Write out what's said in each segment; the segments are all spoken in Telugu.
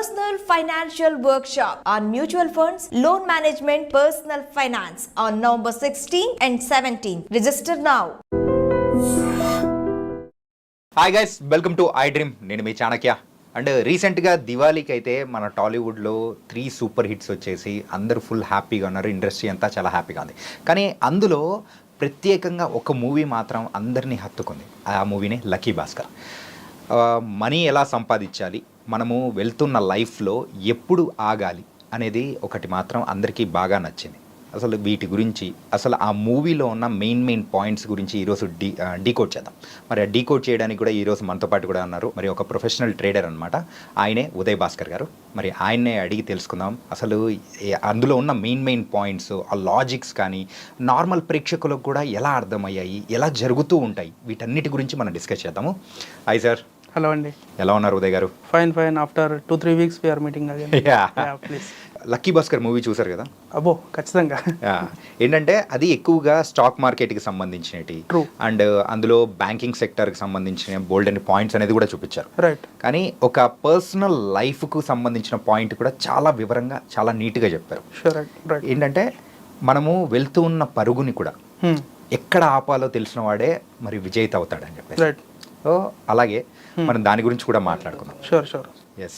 Personal Financial Workshop on Mutual Funds, Loan Management, Personal Finance on November 16 and 17. Register now. Hi guys, welcome to I dream. నేను మీ చాణక్య. అండ్ రీసెంట్గా దివాళీకి అయితే మన టాలీవుడ్లో 3 సూపర్ హిట్స్ వచ్చేసి అందరూ ఫుల్ హ్యాపీగా ఉన్నారు. ఇండస్ట్రీ అంతా చాలా హ్యాపీగా ఉంది. కానీ అందులో ప్రత్యేకంగా ఒక మూవీ మాత్రం అందరినీ హత్తుకుంది. ఆ మూవీనే లక్కీ భాస్కర్. మనీ ఎలా సంపాదించాలి, మనము వెళ్తున్న లైఫ్లో ఎప్పుడు ఆగాలి అనేది ఒకటి మాత్రం అందరికీ బాగా నచ్చింది. అసలు వీటి గురించి, అసలు ఆ మూవీలో ఉన్న మెయిన్ పాయింట్స్ గురించి ఈరోజు డీకోడ్ చేద్దాం. మరి ఆ డీకోడ్ చేయడానికి కూడా ఈరోజు మనతో పాటు కూడా ఉన్నారు. మరి ఒక ప్రొఫెషనల్ ట్రేడర్ అనమాట, ఆయనే ఉదయ్ భాస్కర్ గారు. మరి ఆయన్నే అడిగి తెలుసుకుందాం అసలు అందులో ఉన్న మెయిన్ పాయింట్స్, ఆ లాజిక్స్ కానీ నార్మల్ ప్రేక్షకులకు కూడా ఎలా అర్థమయ్యాయి, ఎలా జరుగుతూ ఉంటాయి, వీటన్నిటి గురించి మనం డిస్కస్ చేద్దాము. Hi sir. హలో అండి, ఎలా ఉన్నారు ఉదయ్ గారు? Fine. After 2-3 weeks we are meeting again. Please. Lucky Bhaskar movie చూసారు కదా? అబ్బో, ఖచ్చితంగా. ఏంటంటే అది ఎక్కువగా స్టాక్ మార్కెట్కి సంబంధించినవి అండ్ అందులో బ్యాంకింగ్ సెక్టర్కి సంబంధించిన బోల్డ్ అండ్ పాయింట్స్ అనేది కూడా చూపించారు. రైట్. కానీ ఒక పర్సనల్ లైఫ్కు సంబంధించిన పాయింట్ కూడా చాలా వివరంగా, చాలా నీట్గా చెప్పారు. ఏంటంటే మనము వెళ్తూ ఉన్న పరుగుని కూడా ఎక్కడ ఆపాలో తెలిసిన వాడే మరి విజేత అవుతాడని చెప్పేసి. సో అలాగే మనం దాని గురించి కూడా మాట్లాడుకుందాం. షూర్. ఎస్,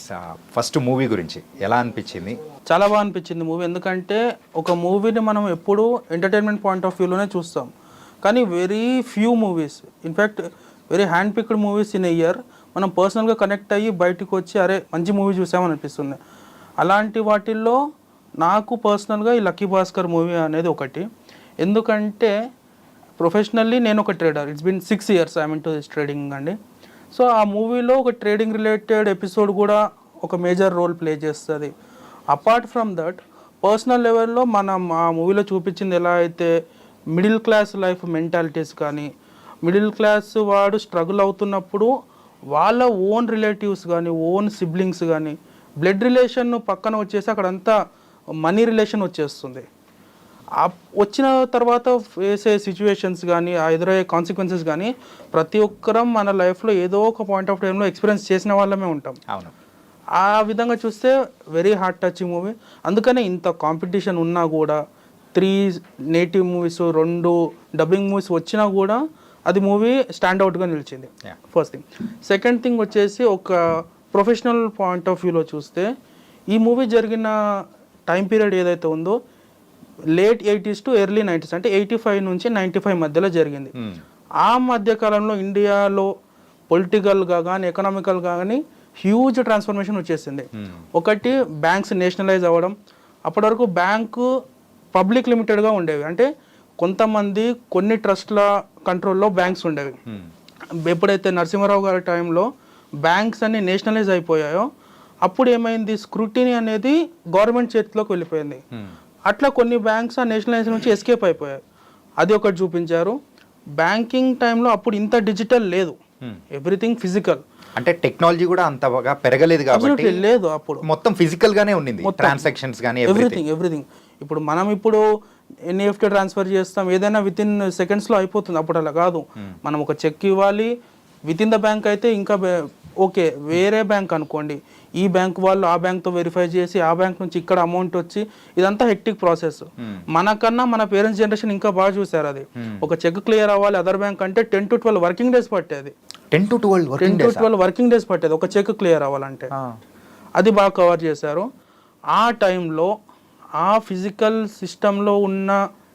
ఫస్ట్ మూవీ గురించి ఎలా అనిపించింది? చాలా బాగా అనిపించింది మూవీ. ఎందుకంటే ఒక మూవీని మనం ఎప్పుడూ ఎంటర్టైన్మెంట్ పాయింట్ ఆఫ్ వ్యూలోనే చూస్తాం. కానీ very few movies, in fact very hand picked movies in year మనం పర్సనల్గా కనెక్ట్ అయ్యి బయటకు వచ్చి అరే మంచి మూవీ చూసామని అనిపిస్తుంది. అలాంటి వాటిల్లో నాకు పర్సనల్గా ఈ లక్కీ భాస్కర్ మూవీ అనేది ఒకటి. ఎందుకంటే ప్రొఫెషనల్లీ నేను ఒక trader. It's been 6 years I mean to this trading అండి. సో ఆ మూవీలో ఒక ట్రేడింగ్ రిలేటెడ్ ఎపిసోడ్ కూడా ఒక మేజర్ రోల్ ప్లే చేస్తుంది. అపార్ట్ ఫ్రమ్ దట్ పర్సనల్ లెవెల్లో మనం ఆ మూవీలో చూపించింది ఎలా అయితే మిడిల్ క్లాస్ లైఫ్ మెంటాలిటీస్ కానీ, మిడిల్ క్లాస్ వాడు స్ట్రగుల్ అవుతున్నప్పుడు వాళ్ళ ఓన్ రిలేటివ్స్ కానీ, ఓన్ సిబ్లింగ్స్ కానీ, బ్లడ్ రిలేషన్ పక్కన వచ్చేసి అక్కడంతా మనీ రిలేషన్ వచ్చేస్తుంది. వచ్చిన తర్వాత వేసే సిచ్యువేషన్స్ కానీ, ఆ ఎదురయ్యే కాన్సిక్వెన్సెస్ కానీ ప్రతి ఒక్కరం మన లైఫ్లో ఏదో ఒక పాయింట్ ఆఫ్ టైంలో ఎక్స్పీరియన్స్ చేసిన వాళ్ళమే ఉంటాం. అవును. ఆ విధంగా చూస్తే వెరీ హార్ట్ టచింగ్ మూవీ. అందుకనే ఇంత కాంపిటీషన్ ఉన్నా కూడా 3 నేటివ్ మూవీస్, 2 డబ్బింగ్ మూవీస్ వచ్చినా కూడా అది మూవీ స్టాండ్అవుట్గా నిలిచింది. First thing. సెకండ్ థింగ్ వచ్చేసి ఒక ప్రొఫెషనల్ పాయింట్ ఆఫ్ వ్యూలో చూస్తే ఈ మూవీ జరిగిన టైం పీరియడ్ ఏదైతే ఉందో late 80s to early 90s, అంటే 85 నుంచి 95 మధ్యలో జరిగింది. ఆ మధ్యకాలంలో ఇండియాలో పొలిటికల్గా కానీ, ఎకనామికల్గా కానీ హ్యూజ్ ట్రాన్స్ఫర్మేషన్ వచ్చేసింది. ఒకటి బ్యాంక్స్ నేషనలైజ్ అవ్వడం. అప్పటి వరకు బ్యాంకు పబ్లిక్ లిమిటెడ్గా ఉండేవి, అంటే కొంతమంది కొన్ని ట్రస్ట్ల కంట్రోల్లో బ్యాంక్స్ ఉండేవి. ఎప్పుడైతే నరసింహారావు గారి టైంలో బ్యాంక్స్ అన్ని నేషనలైజ్ అయిపోయాయో అప్పుడు ఏమైంది, స్క్రూటినీ అనేది గవర్నమెంట్ చేతిలోకి వెళ్ళిపోయింది. అట్లా కొన్ని బ్యాంక్స్ ఆ నేషనలైజేషన్ నుంచి ఎస్కేప్ అయిపోయాయి. అది ఒకటి చూపించారు. బ్యాంకింగ్ టైంలో అప్పుడు ఇంత డిజిటల్ లేదు, ఎవ్రీథింగ్ ఫిజికల్. అంటే టెక్నాలజీ కూడా అంతగా పెరగలేదు కాబట్టి లేదు, అప్పుడు మొత్తం ఫిజికల్ గానే ఉండింది. ట్రాన్సాక్షన్స్ కానీ ఎవ్రీథింగ్. ఇప్పుడు మనం ఎన్ఈఎఫ్టీ ట్రాన్స్ఫర్ చేస్తాం, ఏదైనా విత్ ఇన్ సెకండ్స్లో అయిపోతుంది. అప్పుడు అలా కాదు, మనం ఒక చెక్ ఇవ్వాలి. విత్ ఇన్ ద బ్యాంక్ అయితే ఇంకా ఓకే, వేరే బ్యాంక్ అనుకోండి, ఈ బ్యాంక్ వాళ్ళు ఆ బ్యాంక్తో వెరిఫై చేసి ఆ బ్యాంక్ నుంచి ఇక్కడ అమౌంట్ వచ్చి, ఇదంతా హెక్టిక్ ప్రాసెస్. మనకన్నా మన పేరెంట్స్ జనరేషన్ ఇంకా బాగా చూసారు. అది ఒక చెక్ క్లియర్ అవ్వాలి అదర్ బ్యాంక్ అంటే 10 to 12 వర్కింగ్ డేస్ పట్టేది. 10 to 12 వర్కింగ్ డేస్ పట్టేది ఒక చెక్ క్లియర్ అవ్వాలంటే. అది బాగా కవర్ చేశారు. ఆ టైంలో ఆ ఫిజికల్ సిస్టంలో ఉన్న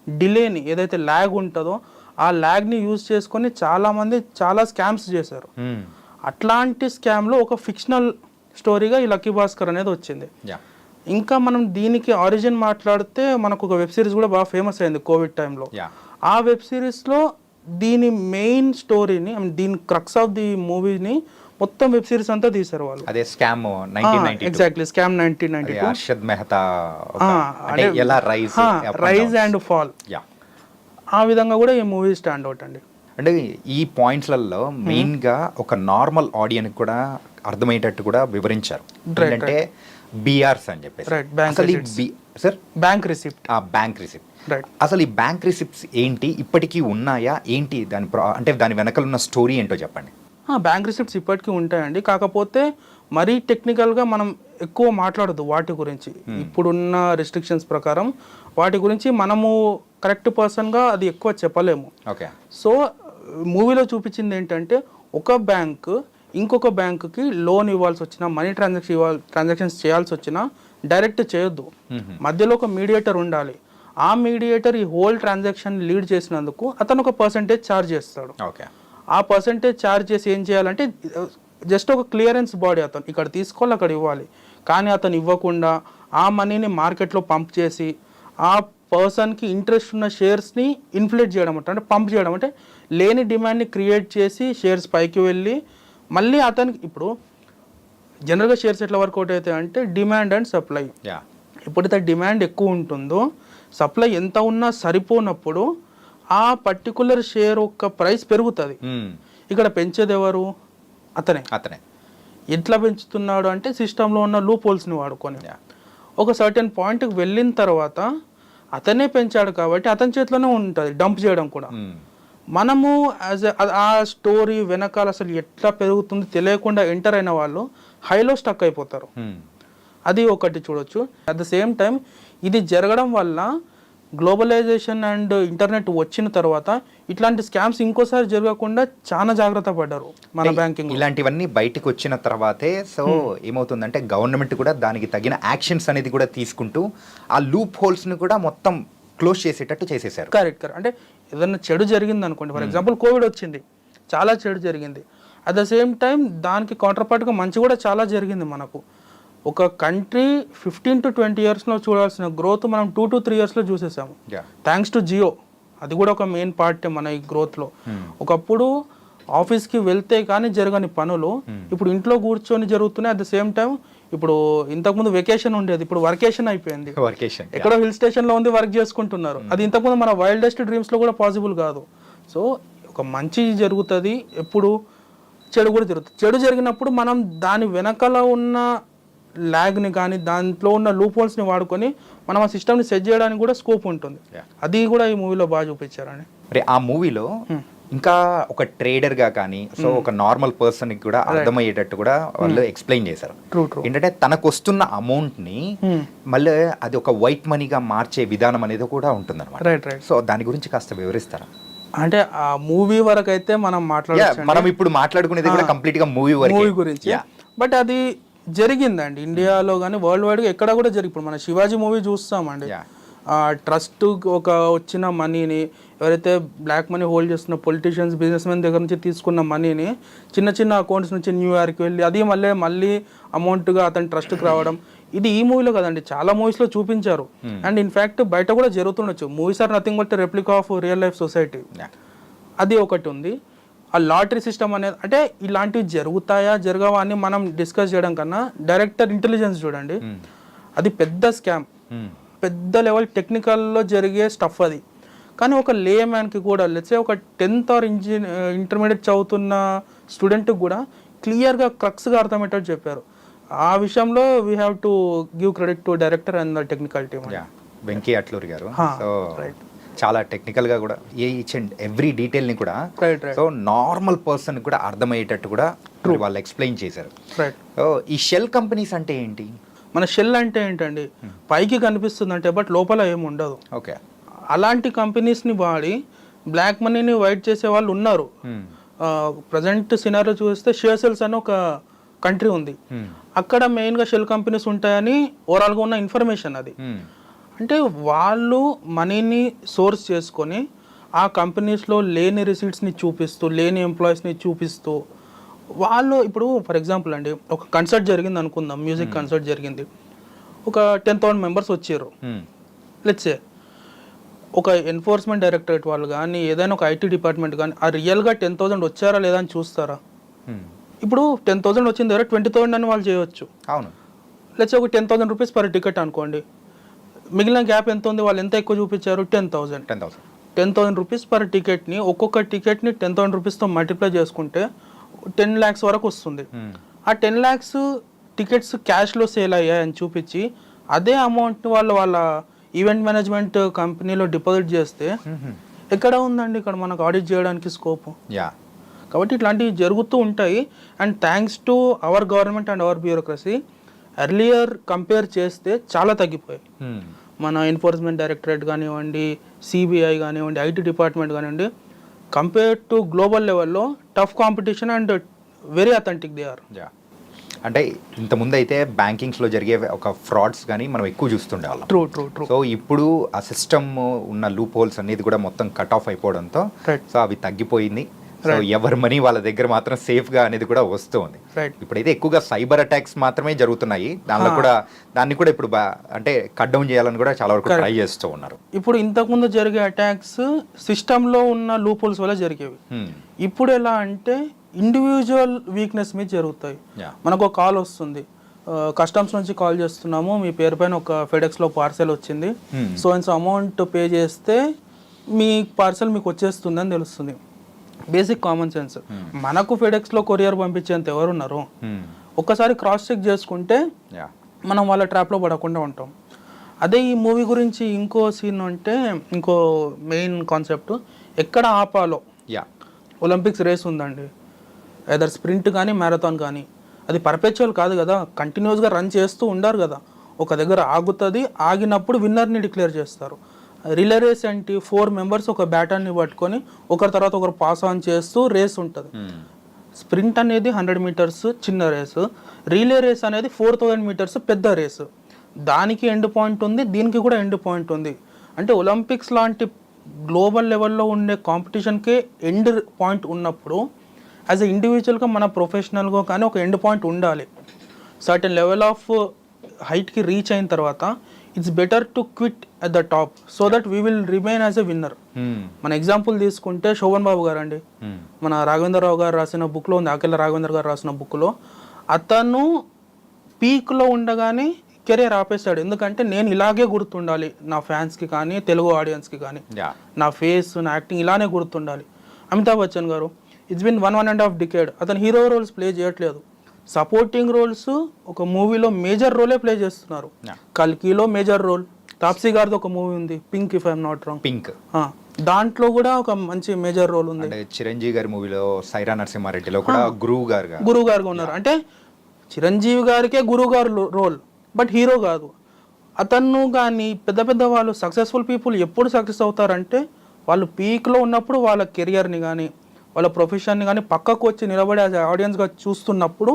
డిలేని, ఏదైతే ల్యాగ్ ఉంటుందో ఆ ల్యాగ్ని యూజ్ చేసుకొని చాలామంది చాలా స్కామ్స్ చేశారు. అట్లాంటి స్కామ్లో ఒక ఫిక్షనల్ స్టోరీగా ఈ లక్కీ భాస్కర్ అనేది వచ్చింది. ఇంకా మనం దీనికి ఆరిజిన్ మాట్లాడితే మనకు ఒక వెబ్ సిరీస్ కూడా బాగా ఫేమస్ అయింది కోవిడ్ టైంలో. ఆ వెబ్ సిరీస్లో దీని మెయిన్ స్టోరీని, దీని క్రక్స్ ఆఫ్ ది మూవీని మొత్తం వెబ్ సిరీస్ అంతా తీశారు వాళ్ళు. అదే scam 1992. Exactly, scam 1992. Arshad Mehta అంటే ఎలా రైజ్ అండ్ ఫాల్, ఆ విధంగా కూడా ఈ మూవీ స్టాండ్ అవుట్ అండి. అంటే ఈ పాయింట్స్లలో మెయిన్గా ఒక నార్మల్ ఆడియన్స్ కూడా అర్థమయ్యేటట్టు కూడా వివరించారు. ఏంటంటే బీఆర్స్ అని చెప్పేసి, బ్యాంక్ రిసిప్ట్. అసలు ఈ బ్యాంక్ రిసిప్ట్స్ ఏంటి, ఇప్పటికీ ఉన్నాయా ఏంటి, దాని అంటే దాని వెనకాల ఉన్న స్టోరీ ఏంటో చెప్పండి. బ్యాంక్ రిసిప్ట్స్ ఇప్పటికీ ఉంటాయండి. కాకపోతే మరీ టెక్నికల్గా మనం ఎక్కువ మాట్లాడదు వాటి గురించి. ఇప్పుడున్న రెస్ట్రిక్షన్స్ ప్రకారం వాటి గురించి మనము కరెక్ట్ పర్సన్గా అది ఎక్కువ చెప్పలేము. ఓకే. సో మూవీలో చూపించింది ఏంటంటే ఒక బ్యాంక్ ఇంకొక బ్యాంకుకి లోన్ ఇవ్వాల్సి వచ్చినా, మనీ ట్రాన్సాక్షన్స్ చేయాల్సి వచ్చినా డైరెక్ట్ చేయొద్దు, మధ్యలో ఒక మీడియేటర్ ఉండాలి. ఆ మీడియేటర్ ఈ హోల్ ట్రాన్సాక్షన్ లీడ్ చేసినందుకు అతను ఒక పర్సంటేజ్ ఛార్జ్ చేస్తాడు. ఓకే. ఆ పర్సంటేజ్ ఛార్జ్ చేసి ఏం చేయాలంటే జస్ట్ ఒక క్లియరెన్స్ బాడీ, అతను ఇక్కడ తీసుకోవాలి అక్కడ ఇవ్వాలి. కానీ అతను ఇవ్వకుండా ఆ మనీని మార్కెట్లో పంప్ చేసి ఆ పర్సన్కి ఇంట్రెస్ట్ ఉన్న షేర్స్ని ఇన్ఫ్లేట్ చేయడం అంటే పంప్ చేయడం, అంటే లేని డిమాండ్ని క్రియేట్ చేసి షేర్స్ పైకి వెళ్ళి మళ్ళీ అతనికి ఇప్పుడు జనరల్గా షేర్స్ ఎట్లా వర్కౌట్ అవుతాయి అంటే డిమాండ్ అండ్ సప్లై. ఎప్పుడైతే డిమాండ్ ఎక్కువ ఉంటుందో సప్లై ఎంత ఉన్నా సరిపోనప్పుడు ఆ పర్టికులర్ షేర్ యొక్క ప్రైస్ పెరుగుతుంది. ఇక్కడ పెంచేది ఎవరు? అతనే. ఎట్లా పెంచుతున్నాడు అంటే సిస్టంలో ఉన్న లూప్ హోల్స్ని వాడుకొని ఒక సర్టెన్ పాయింట్కి వెళ్ళిన తర్వాత అతనే పెంచాడు కాబట్టి అతని చేతిలోనే ఉంటుంది డంప్ చేయడం కూడా. మనము ఆ స్టోరీ వెనకాల అసలు ఎట్లా పెరుగుతుంది తెలియకుండా ఎంటర్ అయిన వాళ్ళు హైలో స్టక్ అయిపోతారు. అది ఒకటి చూడొచ్చు. అట్ ద సేమ్ టైం ఇది జరగడం వల్ల గ్లోబలైజేషన్ అండ్ ఇంటర్నెట్ వచ్చిన తర్వాత ఇట్లాంటి స్కామ్స్ ఇంకోసారి జరగకుండా చాలా జాగ్రత్త పడ్డారు మన బ్యాంకింగ్. ఇలాంటివన్నీ బయటకు వచ్చిన తర్వాతే సో ఏమవుతుందంటే గవర్నమెంట్ కూడా దానికి తగిన యాక్షన్స్ అనేది కూడా తీసుకుంటూ ఆ లూప్ హోల్స్ని కూడా మొత్తం క్లోజ్ చేసేటట్టు చేసేసారు. కరెక్ట్. అంటే ఏదైనా చెడు జరిగింది అనుకోండి, ఫర్ ఎగ్జాంపుల్ కోవిడ్ వచ్చింది, చాలా చెడు జరిగింది. అట్ ద సేమ్ టైం దానికి కౌంటర్పార్ట్గా మంచి కూడా చాలా జరిగింది మనకు. ఒక కంట్రీ 15 to 20 yearsలో చూడాల్సిన గ్రోత్ మనం 2 to 3 yearsలో చూసేసాము, థ్యాంక్స్ టు జియో. అది కూడా ఒక మెయిన్ పార్ట్ మన ఈ గ్రోత్లో. ఒకప్పుడు ఆఫీస్కి వెళ్తే కానీ జరగని పనులు ఇప్పుడు ఇంట్లో కూర్చొని జరుగుతున్నాయి. అట్ ద సేమ్ టైం ఇప్పుడు ఇంతకుముందు వెకేషన్ ఉండేది, ఇప్పుడు వర్కేషన్ అయిపోయింది. ఎక్కడో హిల్ స్టేషన్లో ఉంది వర్క్ చేసుకుంటున్నారు. అది ఇంతకుముందు మన వైల్డెస్ట్ డ్రీమ్స్లో కూడా పాసిబుల్ కాదు. సో ఒక మంచి జరుగుతుంది, ఎప్పుడు చెడు కూడా జరుగుతుంది. చెడు జరిగినప్పుడు మనం దాని వెనకాల ఉన్న ల్యాగ్ని కానీ దాంట్లో ఉన్న లూప్ హోల్స్ని వాడుకొని మనం ఆ సిస్టమ్ని సెట్ చేయడానికి కూడా స్కోప్ ఉంటుంది. అది కూడా ఈ మూవీలో బాగా చూపించారని. మరి ఆ మూవీలో ఇంకా ఒక ట్రేడర్ గా కానీ సో ఒక నార్మల్ పర్సన్ కి కూడా అర్థమయ్యేటట్టు కూడా వాళ్ళు ఎక్స్ప్లెయిన్ చేశారు. ఏంటంటే తనకు వస్తున్న అమౌంట్ ని మళ్ళీ అది ఒక వైట్ మనీగా మార్చే విధానం అనేది కూడా ఉంటుంది అనమాట. సో దాని గురించి కాస్త వివరిస్తారా? అంటే ఆ మూవీ వరకు అయితే మనం ఇప్పుడు మాట్లాడుకునేది కూడా కంప్లీట్ గా మూవీ గురించి. బట్ అది జరిగిందండి ఇండియాలో కానీ వరల్డ్ వైడ్గా ఎక్కడ కూడా జరిగి. ఇప్పుడు మన శివాజీ మూవీ చూస్తామండి, ట్రస్ట్ ఒక వచ్చిన మనీని ఎవరైతే బ్లాక్ మనీ హోల్డ్ చేస్తున్న పొలిటీషియన్స్, బిజినెస్ మెన్ దగ్గర నుంచి తీసుకున్న మనీని చిన్న చిన్న అకౌంట్స్ నుంచి న్యూయార్క్కి వెళ్ళి అది మళ్ళీ అమౌంట్గా అతని ట్రస్ట్కి రావడం, ఇది ఈ మూవీలో కదండి చాలా మూవీస్లో చూపించారు. అండ్ ఇన్ఫ్యాక్ట్ బయట కూడా జరుగుతుండొచ్చు. Movies are nothing but replica of real life society. అది ఒకటి ఉంది. ఆ లాటరీ సిస్టమ్ అనేది అంటే ఇలాంటివి జరుగుతాయా జరగవా అని మనం డిస్కస్ చేయడం కన్నా డైరెక్టర్ ఇంటెలిజెన్స్ చూడండి, అది పెద్ద స్కామ్, పెద్ద లెవెల్ టెక్నికల్లో జరిగే స్టఫ్ అది. కానీ ఒక లే మ్యాన్కి కూడా లెట్స్ సే ఒక 10th or ఇంటర్మీడియట్ చదువుతున్న స్టూడెంట్కి కూడా క్లియర్గా క్రక్స్గా అర్థమయ్యేటట్టు చెప్పారు. ఆ విషయంలో we have to give credit to director and the technical team. Venky Atluri గారు చాలా టెక్నికల్ గా కూడా ఈచ్ అండ్ ఎవ్రీ డీటెయిల్ ని కూడా సో నార్మల్ పర్సన్ కూడా అర్థమయ్యేటట్టు కూడా వాళ్ళు ఎక్స్ప్లెయిన్ చేశారు. సో ఈ షెల్ కంపెనీస్ అంటే ఏంటి? మన షెల్ అంటే ఏంటండి, పైకి కనిపిస్తుంది అంటే బట్ లోపల ఏమి ఉండదు. ఓకే. అలాంటి కంపెనీస్ని వాడి బ్లాక్ మనీని వైట్ చేసే వాళ్ళు ఉన్నారు. ప్రజెంట్ సినారియో చూస్తే షేర్సెల్స్ అని ఒక కంట్రీ ఉంది, అక్కడ మెయిన్గా షెల్ కంపెనీస్ ఉంటాయని ఓవరాల్గా ఉన్న ఇన్ఫర్మేషన్ అది. అంటే వాళ్ళు మనీని సోర్స్ చేసుకొని ఆ కంపెనీస్లో లేని రిసీట్స్ని చూపిస్తూ, లేని ఎంప్లాయీస్ని చూపిస్తూ వాళ్ళు ఇప్పుడు ఫర్ ఎగ్జాంపుల్ అండి ఒక కన్సర్ట్ జరిగింది అనుకుందాం, మ్యూజిక్ కన్సర్ట్ జరిగింది, ఒక 10,000 మెంబర్స్ వచ్చారు. లెట్స్ సే ఒక ఎన్ఫోర్స్మెంట్ డైరెక్టరేట్ వాళ్ళు కానీ ఏదైనా ఒక ఐటీ డిపార్ట్మెంట్ కానీ ఆ రియల్గా 10,000 వచ్చారా లేదా అని చూస్తారా? ఇప్పుడు 10,000 వచ్చిన దగ్గర 20,000 అని వాళ్ళు చేయవచ్చు. అవును. లెట్స్ ఒక 10,000 రూపీస్ పర్ టికెట్ అనుకోండి, మిగిలిన గ్యాప్ ఎంత ఉంది, వాళ్ళు ఎంత ఎక్కువ చూపించారు? 10,000 రూపీస్ పర్ టికెట్ని, ఒక్కొక్క టికెట్ని 10,000 రూపీస్తో మల్టిప్లై చేసుకుంటే 10 lakhs వరకు వస్తుంది. ఆ 10 lakhs టికెట్స్ క్యాష్లో సేల్ అయ్యాయని చూపించి అదే అమౌంట్ని వాళ్ళ ఈవెంట్ మేనేజ్మెంట్ కంపెనీలో డిపాజిట్ చేస్తే ఎక్కడ ఉందండి ఇక్కడ మనకు ఆడిట్ చేయడానికి స్కోప్? కాబట్టి ఇట్లాంటివి జరుగుతూ ఉంటాయి. And thanks to our government and our bureaucracy earlier compare చేస్తే చాలా తగ్గిపోయాయి. మన ఎన్ఫోర్స్మెంట్ డైరెక్టరేట్ కానివ్వండి, సిబిఐ కానివ్వండి, ఐటీ డిపార్ట్మెంట్ కానివ్వండి, కంపేర్ టు గ్లోబల్ లెవెల్లో tough competition and very authentic they are. అంటే ఇంతకుముందు అయితే బ్యాంకింగ్స్లో జరిగే ఒక ఫ్రాడ్స్ కానీ మనం ఎక్కువ చూస్తుండే వాళ్ళం. True true true. సో ఇప్పుడు ఆ సిస్టమ్ ఉన్న లూప్ హోల్స్ అనేది కూడా మొత్తం కట్ ఆఫ్ అయిపోవడంతో సో అవి తగ్గిపోయింది. సో ఎవరి మనీ వాళ్ళ దగ్గర మాత్రం సేఫ్గా అనేది కూడా వస్తుంది. ఇప్పుడైతే ఎక్కువగా సైబర్ అటాక్స్ మాత్రమే జరుగుతున్నాయి. దాన్ని కూడా ఇప్పుడు అంటే కట్ డౌన్ చేయాలని కూడా చాలా వరకు ట్రై చేస్తూ ఉన్నారు. ఇప్పుడు ఇంతకుముందు జరిగే అటాక్స్ సిస్టంలో ఉన్న లూప్ హోల్స్ వల్ల జరిగేవి. ఇప్పుడు ఎలా అంటే ఇండివిజువల్ వీక్నెస్ మీద జరుగుతాయి. మనకు ఒక కాల్ వస్తుంది, కస్టమ్స్ నుంచి కాల్ చేస్తున్నాము, మీ పేరు పైన ఒక ఫెడెక్స్లో పార్సెల్ వచ్చింది, సో ఇంత అమౌంట్ పే చేస్తే మీ పార్సెల్ మీకు వచ్చేస్తుంది అని తెలుస్తుంది. Basic common sense. మనకు ఫెడెక్స్లో కొరియర్ పంపించేంత ఎవరున్నారు? ఒక్కసారి క్రాస్ చెక్ చేసుకుంటే మనం వాళ్ళ ట్రాప్లో పడకుండా ఉంటాం. అదే ఈ మూవీ గురించి ఇంకో సీన్ అంటే ఇంకో మెయిన్ కాన్సెప్ట్, ఎక్కడ ఆపాలో. ఒలింపిక్స్ రేస్ ఉందండి, ఏదర్ స్ప్రింట్ కానీ మ్యారథాన్ కానీ, అది పర్పెచువల్ కాదు కదా, కంటిన్యూస్గా రన్ చేస్తూ ఉండారు కదా. ఒక దగ్గర ఆగుతుంది, ఆగినప్పుడు విన్నర్ని డిక్లేర్ చేస్తారు. రిలే రేస్ అంటే 4 మెంబర్స్ ఒక బ్యాటర్ని పట్టుకొని ఒకరి తర్వాత ఒకరు పాస్ ఆన్ చేస్తూ రేస్ ఉంటుంది. స్ప్రింట్ అనేది 100 మీటర్స్ చిన్న రేసు, రిలే రేస్ అనేది 4000 మీటర్స్ పెద్ద రేసు. దానికి ఎండ్ పాయింట్ ఉంది, దీనికి కూడా ఎండ్ పాయింట్ ఉంది. అంటే ఒలింపిక్స్ లాంటి గ్లోబల్ లెవెల్లో ఉండే కాంపిటీషన్కే ఎండ్ పాయింట్ ఉన్నప్పుడు యాజ్ ఎ ఇండివిజువల్గా మన ప్రొఫెషనల్గా కానీ ఒక ఎండ్ పాయింట్ ఉండాలి. సర్టెన్ లెవెల్ ఆఫ్ హైట్కి రీచ్ అయిన తర్వాత it's better to quit at the top so that we will remain as a winner. మన ఎగ్జాంపుల్ తీసుకుంటే శోభన్ బాబు గారు అండి, మన రాఘవేంద్రరావు గారు రాసిన బుక్లో ఉంది, ఆకెళ్ళ రాఘవేంద్ర గారు రాసిన బుక్లో, అతను పీక్లో ఉండగానే కెరీర్ ఆపేస్తాడు. ఎందుకంటే నేను ఇలాగే గుర్తుండాలి నా ఫ్యాన్స్కి కానీ తెలుగు ఆడియన్స్కి కానీ, నా ఫేస్ నా యాక్టింగ్ ఇలానే గుర్తుండాలి. అమితాబ్ బచ్చన్ గారు ఇట్స్ బిన్ 1.5 డికేడ్ అతను హీరో రోల్స్ ప్లే చేయట్లేదు, సపోర్టింగ్ రోల్స్ ఒక మూవీలో మేజర్ రోలే ప్లే చేస్తున్నారు. కల్కిలో మేజర్ రోల్, తాప్సీ గారిది ఒక మూవీ ఉంది pink, if I'm not wrong, pink, దాంట్లో కూడా ఒక మంచి మేజర్ రోల్ ఉంది. చిరంజీవి గారి మూవీలో సైరా నరసింహారెడ్డిలో కూడా గురువు గారుగా ఉన్నారు. అంటే చిరంజీవి గారికే గురువు గారు రోల్, బట్ హీరో కాదు అతను. కానీ పెద్ద పెద్ద వాళ్ళు సక్సెస్ఫుల్ పీపుల్ ఎప్పుడు సక్సెస్ అవుతారంటే వాళ్ళు పీక్లో ఉన్నప్పుడు వాళ్ళ కెరియర్ని కానీ వాళ్ళ ప్రొఫెషన్ని కానీ పక్కకు వచ్చి నిలబడి ఆడియన్స్గా చూస్తున్నప్పుడు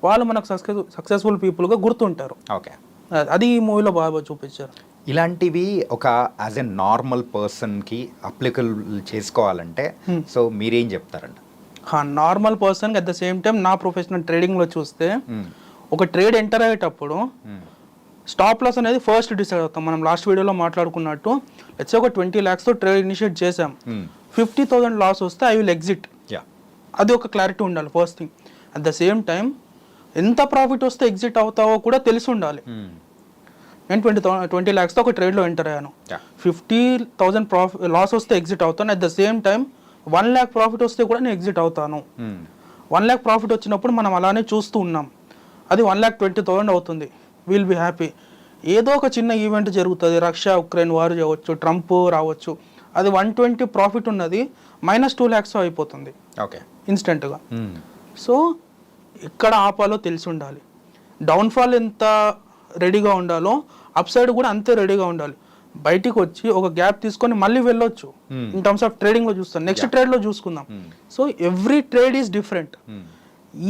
వాళ్ళు మనకు సక్సెస్ఫుల్ పీపుల్గా గుర్తుంటారు. ఓకే, అది ఈ మూవీలో బాగా చూపించారు. ఇలాంటివి ఒక యాజ్ ఎ నార్మల్ పర్సన్కి అప్లికబుల్ చేసుకోవాలంటే సో మీరేం చెప్తారండి? నార్మల్ పర్సన్కి అట్ ద సేమ్ టైం నా ప్రొఫెషనల్ ట్రేడింగ్లో చూస్తే ఒక ట్రేడ్ ఎంటర్ అయ్యేటప్పుడు స్టాప్ లాస్ అనేది ఫస్ట్ డిసైడ్ అవుతాం. మనం లాస్ట్ వీడియోలో మాట్లాడుకున్నట్టు లెట్స్ ఒక 20 lakhsతో ట్రేడ్ ఇనిషియేట్ చేసాం, 50,000 లాస్ వస్తే ఐ విల్ ఎగ్జిట్. అది ఒక క్లారిటీ ఉండాలి first thing. At the same time ఎంత ప్రాఫిట్ వస్తే ఎగ్జిట్ అవుతావో కూడా తెలిసి ఉండాలి. నేను 20 lakhsతో ఒక ట్రేడ్లో ఎంటర్ అయ్యాను, 50,000 లాస్ వస్తే ఎగ్జిట్ అవుతాను. At the same time 1 lakh profit వస్తే కూడా నేను ఎగ్జిట్ అవుతాను. 1 lakh ప్రాఫిట్ వచ్చినప్పుడు మనం అలానే చూస్తూ ఉన్నాం, అది 1,20,000 అవుతుంది, విల్ బి హ్యాపీ. ఏదో ఒక చిన్న ఈవెంట్ జరుగుతుంది, రష్యా ఉక్రెయిన్ వార్ చేయవచ్చు, ట్రంప్ రావచ్చు, అది 120 ప్రాఫిట్ ఉన్నది -2 lakhs అయిపోతుంది ఓకే ఇన్స్టెంట్గా. సో ఎక్కడ ఆపాలో తెలిసి ఉండాలి. డౌన్ఫాల్ ఎంత రెడీగా ఉండాలో అప్ సైడ్ కూడా అంతే రెడీగా ఉండాలి. బయటికి వచ్చి ఒక గ్యాప్ తీసుకొని మళ్ళీ వెళ్ళొచ్చు. ఇన్ టర్మ్స్ ఆఫ్ ట్రేడింగ్లో చూస్తాం, నెక్స్ట్ ట్రేడ్లో చూసుకుందాం. So every trade is different.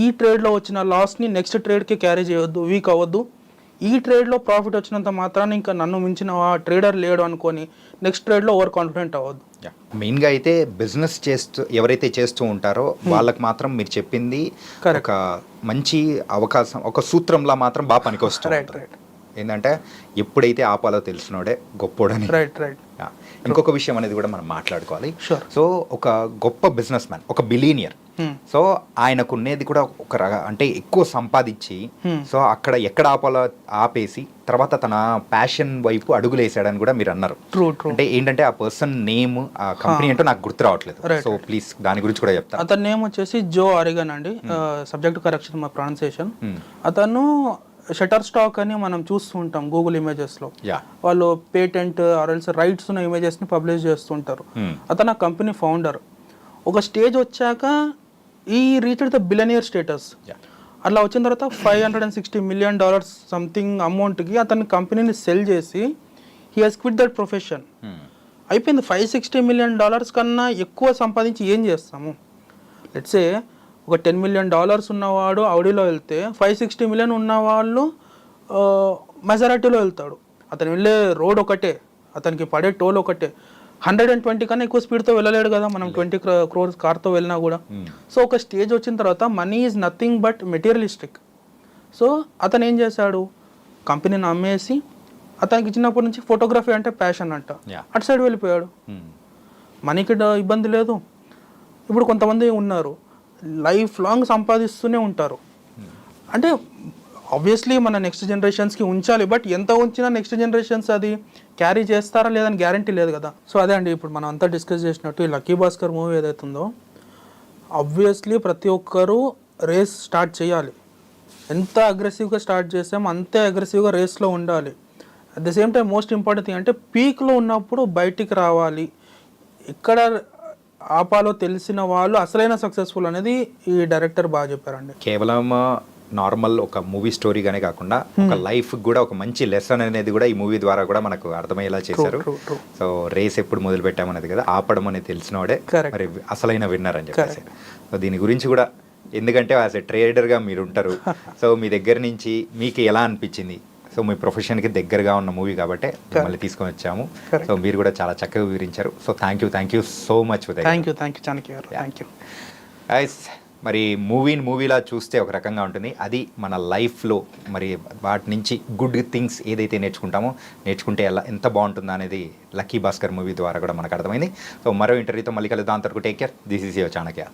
ఈ ట్రేడ్లో వచ్చిన లాస్ని నెక్స్ట్ ట్రేడ్కి క్యారీ చేయవద్దు, వీక్ అవ్వద్దు. ఈ ట్రేడ్లో ప్రాఫిట్ వచ్చినంత మాత్రాన్ని ఇంకా నన్ను మించిన ట్రేడర్ లేడు అనుకొని నెక్స్ట్ ట్రేడ్లో ఓవర్ కాన్ఫిడెంట్ అవ్వద్దు. మెయిన్గా అయితే బిజినెస్ ఎవరైతే చేస్తూ ఉంటారో వాళ్ళకి మాత్రం మీరు చెప్పింది ఒక మంచి అవకాశం, ఒక సూత్రంలా మాత్రం బాగా పనికొస్తుంది. ఏంటంటే ఎప్పుడైతే ఆపాలో తెలిసినోడే గొప్పోడని. ఇంకొక విషయం అనేది కూడా మనం మాట్లాడుకోవాలి. సో ఒక గొప్ప బిజినెస్ మ్యాన్, ఒక బిలీనియర్, సో ఆయనకు ఉన్నది కూడా ఒక అంటే ఎక్కువ సంపాదించి సో అక్కడ ఎక్కడ ఆపాలో ఆపేసి తర్వాత తన ప్యాషన్ వైపు అడుగులేసాడని కూడా మీరు అన్నారు. అంటే ఏంటంటే ఆ పర్సన్ నేమ్, ఆ కంపెనీ ఏంటో నాకు గుర్తు రావట్లేదు, సో ప్లీజ్ దాని గురించి కూడా చెప్తాను. అతని నేమ్ వచ్చేసి జో ఆరిగన్ అండి, సబ్జెక్ట్ కరెక్షన్ మా ప్రొనౌన్సియేషన్. అతను షటర్ స్టాక్ అని మనం చూస్తూ ఉంటాం గూగుల్ ఇమేజెస్లో, వాళ్ళు పేటెంట్ ఆర్ఎల్స్ రైట్స్ ఉన్న ఇమేజెస్ని పబ్లిష్ చేస్తుంటారు. అతను ఆ కంపెనీ ఫౌండర్. ఒక స్టేజ్ వచ్చాక ఈ రీచ్ ద బిలియనియర్ స్టేటస్. అట్లా వచ్చిన తర్వాత $560 million సంథింగ్ అమౌంట్కి అతని కంపెనీని సెల్ చేసి he has quit that profession. అయిపోయింది. $560 million కన్నా ఎక్కువ సంపాదించి ఏం చేస్తాము? లెట్సే ఒక $10 million ఉన్నవాడు ఆడిలో వెళ్తే 560 million ఉన్నవాళ్ళు మెజారిటీలో వెళ్తాడు. అతను వెళ్ళే రోడ్ ఒకటే, అతనికి పడే టోల్ ఒకటే. 120 కన్నా ఎక్కువ స్పీడ్తో వెళ్ళలేడు కదా మనం 20 crores కార్తో వెళ్ళినా కూడా. సో ఒక స్టేజ్ వచ్చిన తర్వాత money is nothing but materialistic. So అతను ఏం చేశాడు, కంపెనీని అమ్మేసి, అతనికి చిన్నప్పటి నుంచి ఫోటోగ్రఫీ అంటే ప్యాషన్ అంట, అటు సైడ్ వెళ్ళిపోయాడు. మనీకి ఇబ్బంది లేదు. ఇప్పుడు కొంతమంది ఉన్నారు లైఫ్ లాంగ్ సంపాదిస్తూనే ఉంటారు. అంటే ఆబ్వియస్లీ మన నెక్స్ట్ జనరేషన్స్కి ఉంచాలి, బట్ ఎంత ఉంచినా నెక్స్ట్ జనరేషన్స్ అది క్యారీ చేస్తారా లేదని గ్యారంటీ లేదు కదా. సో అదే అండి, ఇప్పుడు మనం అంతా డిస్కస్ చేసినట్టు ఈ లక్కీ భాస్కర్ మూవీ ఏదైతుందో, ఆబ్వియస్లీ ప్రతి ఒక్కరూ రేస్ స్టార్ట్ చేయాలి. ఎంత అగ్రెసివ్గా స్టార్ట్ చేసామో అంతే అగ్రెసివ్గా రేస్లో ఉండాలి. At the same time most important thing అంటే పీక్లో ఉన్నప్పుడు బయటికి రావాలి. ఇక్కడ ఆపాలో తెలిసిన వాళ్ళు అసలైన సక్సెస్ఫుల్ అనేది ఈ డైరెక్టర్ బాగా చెప్పారండి. కేవలం నార్మల్ ఒక మూవీ స్టోరీగానే కాకుండా ఒక లైఫ్ కూడా ఒక మంచి లెసన్ అనేది కూడా ఈ మూవీ ద్వారా కూడా మనకు అర్థమయ్యేలా చేశారు. సో రేస్ ఎప్పుడు మొదలు పెట్టామనేది కదా, ఆపడం అనేది తెలిసినవాడే మరి అసలైన విన్నర్ అని చెప్పేసి. సో దీని గురించి కూడా, ఎందుకంటే యాజ్ ఎ ట్రేడర్గా మీరు ఉంటారు, సో మీ దగ్గర నుంచి మీకు ఎలా అనిపించింది? సో మీ ప్రొఫెషన్కి దగ్గరగా ఉన్న మూవీ కాబట్టి మిమ్మల్ని తీసుకొని వచ్చాము. సో మీరు కూడా చాలా చక్కగా వివరించారు. So thank you so much. Thank you Chanakya గారు. Thank you. మరి మూవీలా చూస్తే ఒక రకంగా ఉంటుంది, అది మన లైఫ్లో మరి వాటి నుంచి గుడ్ థింగ్స్ ఏదైతే నేర్చుకుంటే ఎంత బాగుంటుందో అనేది లక్కీ భాస్కర్ మూవీ ద్వారా కూడా మనకు అర్థమైంది. సో మరో ఇంటర్వ్యూతో మళ్ళీ కలుద్దాం. అంతవరకు take care. This is your Chanakya.